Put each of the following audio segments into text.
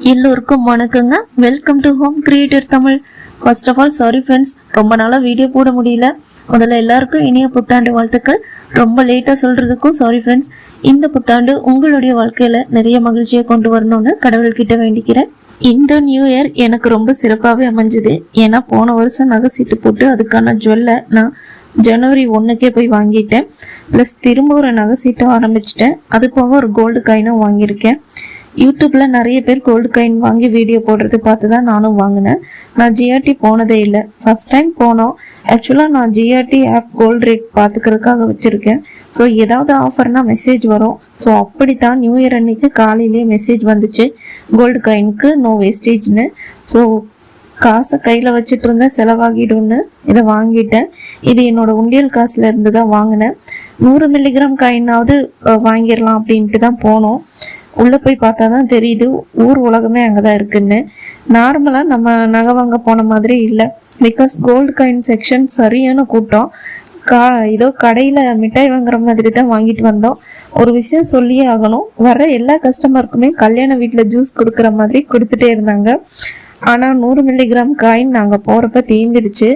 எல்லோருக்கும் வணக்கங்க. Welcome to home creator Tamil. First of all sorry friends, ரொம்ப நாளாக வீடியோ போட முடியல. முதல்ல எல்லாருக்கும் இனிய புத்தாண்டு வாழ்த்துக்கள். ரொம்ப லேட்டாக சொல்கிறதுக்கும் சாரி ஃப்ரெண்ட்ஸ். இந்த புத்தாண்டு உங்களுடைய வாழ்க்கையில் நிறைய மகிழ்ச்சியை கொண்டு வரணும்னு கடவுள்கிட்ட வேண்டிக்கிறேன். இந்த நியூ இயர் எனக்கு ரொம்ப சிறப்பாகவே அமைஞ்சுது. ஏன்னா போன வருஷம் நகை சீட்டு போட்டு அதுக்கான ஜுவல்லை நான் ஜனவரி 1 போய் வாங்கிட்டேன். ப்ளஸ் திரும்ப ஒரு நகை சீட்டும் ஆரம்பிச்சிட்டேன். அது போக ஒரு கோல்டு காயினும் வாங்கியிருக்கேன். யூடியூப்ல நிறைய பேர் கோல்டு காயின் வாங்கி வீடியோ போடுறது பார்த்து தான் நானும் வாங்கினேன். நான் ஜிஆர்டி போனதே இல்லை, ஃபர்ஸ்ட் டைம் போனோம். ஆக்சுவலாக நான் ஜிஆர்டி ஆப் கோல்டு ரேட் பார்த்துக்கிறதுக்காக வச்சுருக்கேன். ஸோ ஏதாவது ஆஃபர்னா மெசேஜ் வரும். ஸோ அப்படித்தான் நியூ இயர் அன்னைக்கு காலையிலேயே மெசேஜ் வந்துச்சு, கோல்டு காயினுக்கு நோ வேஸ்டேஜ்னு. ஸோ காசை கையில் வச்சுட்டு இருந்தேன், செலவாகிடும்னு இதை வாங்கிட்டேன். இது என்னோட உண்டியல் காசுல இருந்து தான் வாங்கினேன். 100 மில்லிகிராம் காயினாவது வாங்கிடலாம் அப்படின்ட்டு தான் போனோம். உள்ளே போய் பார்த்தா தான் தெரியுது ஊர் உலகமே அங்கே தான் இருக்குன்னு. நார்மலாக நம்ம நகை வாங்க போன மாதிரி இல்லை. பிகாஸ் கோல்டு காயின் செக்ஷன் சரியான கூட்டம். ஏதோ கடையில் மிட்டாய் வாங்குற மாதிரி தான் வாங்கிட்டு வந்தோம். ஒரு விஷயம் சொல்லியே ஆகணும், வர எல்லா கஸ்டமருக்குமே கல்யாண வீட்டில் ஜூஸ் கொடுக்குற மாதிரி கொடுத்துட்டே இருந்தாங்க. ஆனால் 100 மில்லிகிராம் காயின் நாங்கள் போகிறப்ப தீர்ந்துடுச்சு.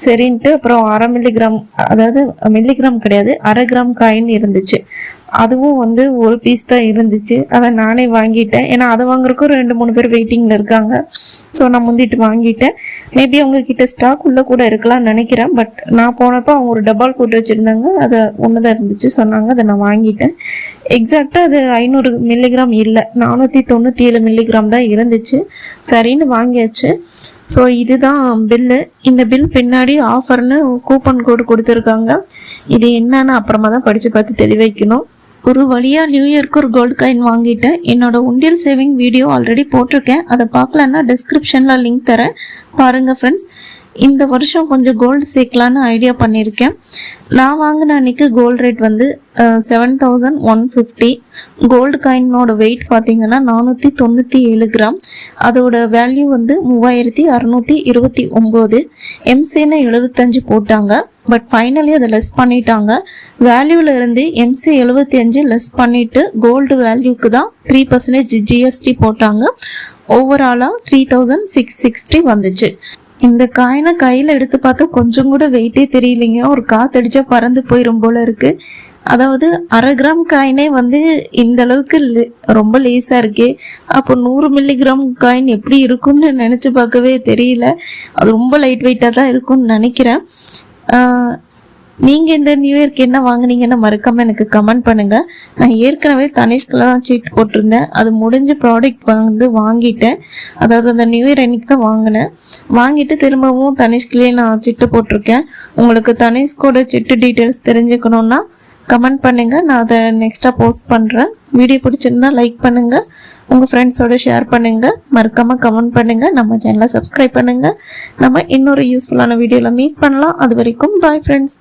சரின்ட்டு அப்புறம் 1/2 மில்லிகிராம், அதாவது மில்லிகிராம் கிடையாது, 1/2 கிராம் காயின் இருந்துச்சு. அதுவும் ஒரு பீஸ் தான் இருந்துச்சு. அதை நானே வாங்கிட்டேன். ஏன்னா அதை வாங்குறதுக்கும் 2-3 பேர் வெயிட்டிங்கில் இருக்காங்க. ஸோ நான் முந்திட்டு வாங்கிட்டேன். மேபி அவங்கக்கிட்ட ஸ்டாக் உள்ள கூட இருக்கலாம்னு நினைக்கிறேன். பட் நான் போனப்போ அவங்க ஒரு டப்பால் போட்டு வச்சுருந்தாங்க, அதை ஒன்று தான் இருந்துச்சு சொன்னாங்க. அதை நான் வாங்கிட்டேன். எக்ஸாக்டாக அது 500 மில்லிகிராம் இல்லை, 497 மில்லிகிராம் தான் இருந்துச்சு. சரின்னு வாங்கியாச்சு. ஸோ இதுதான் பில்லு. இந்த பில் பின்னாடி ஆஃபர்னு கூப்பன் கோடு கொடுத்துருக்காங்க. இது என்னன்னு அப்புறமா தான் படித்து பார்த்து தெளிவைக்கணும். ஒரு வழியாக நியூ இயர்க்கு ஒரு கோல்டு காயின் வாங்கிட்டேன். என்னோட உண்டியல் சேவிங் வீடியோ ஆல்ரெடி போட்டிருக்கேன். அதை பார்க்கலன்னா டிஸ்கிரிப்ஷனில் லிங்க் தரேன், பாருங்கள் ஃப்ரெண்ட்ஸ். இந்த வருஷம் கொஞ்சம் கோல்டு சேர்க்கலான்னு ஐடியா பண்ணியிருக்கேன். நான் வாங்கின அன்றைக்கி கோல்டு ரேட் 7150. கோல்டு காயினோட வெயிட் பார்த்தீங்கன்னா 497 கிராம். அதோட வேல்யூ 3629. எம்சின்னு 75 போட்டாங்க. பட் ஃபைனலி அதை லெஸ் பண்ணிட்டாங்க. வேல்யூவில் இருந்து எம்சி 75 லெஸ் பண்ணிட்டு கோல்டு வேல்யூக்கு தான் 3% ஜிஎஸ்டி போட்டாங்க. ஓவராலாக 3660 வந்துச்சு. இந்த காயினை கையில் எடுத்து பார்த்தா கொஞ்சம் கூட வெயிட்டே தெரியலைங்க. ஒரு காத்தடிச்சா பறந்து போயிடும் போல இருக்கு. அதாவது 1/2 கிராம் காயினே இந்த அளவுக்கு ரொம்ப லேஸாக இருக்கே. அப்போ 100 மில்லிகிராம் காயின் எப்படி இருக்கும்னு நினச்சி பார்க்கவே தெரியல. அது ரொம்ப லைட் வெயிட்டாக தான் இருக்கும்னு நினைக்கிறேன். நீங்கள் இந்த நியூ இயர்க்கு என்ன வாங்கினீங்கன்னு மறக்காமல் எனக்கு கமெண்ட் பண்ணுங்கள். நான் ஏற்கனவே தனிஷ்கில் தான் சீட் போட்டிருந்தேன். அது முடிஞ்ச ப்ராடக்ட் வாங்கிட்டேன். அதாவது அந்த நியூ இயர் அன்னைக்கு தான் வாங்கிட்டு திரும்பவும் தனிஷ்கிலேயே நான் சிட்டு போட்டிருக்கேன். உங்களுக்கு தனிஷ்கோட சிட்டு டீட்டெயில்ஸ் தெரிஞ்சுக்கணுன்னா கமெண்ட் பண்ணுங்கள். நான் அதை நெக்ஸ்ட்டாக போஸ்ட் பண்ணுறேன். வீடியோ பிடிச்சிருந்தா லைக் பண்ணுங்கள், உங்கள் ஃப்ரெண்ட்ஸோட ஷேர் பண்ணுங்கள், மறக்காமல் கமெண்ட் பண்ணுங்கள், நம்ம சேனலை சப்ஸ்கிரைப் பண்ணுங்கள். நம்ம இன்னொரு யூஸ்ஃபுல்லான வீடியோவில் மீட் பண்ணலாம். அது வரைக்கும் பாய் ஃப்ரெண்ட்ஸ்.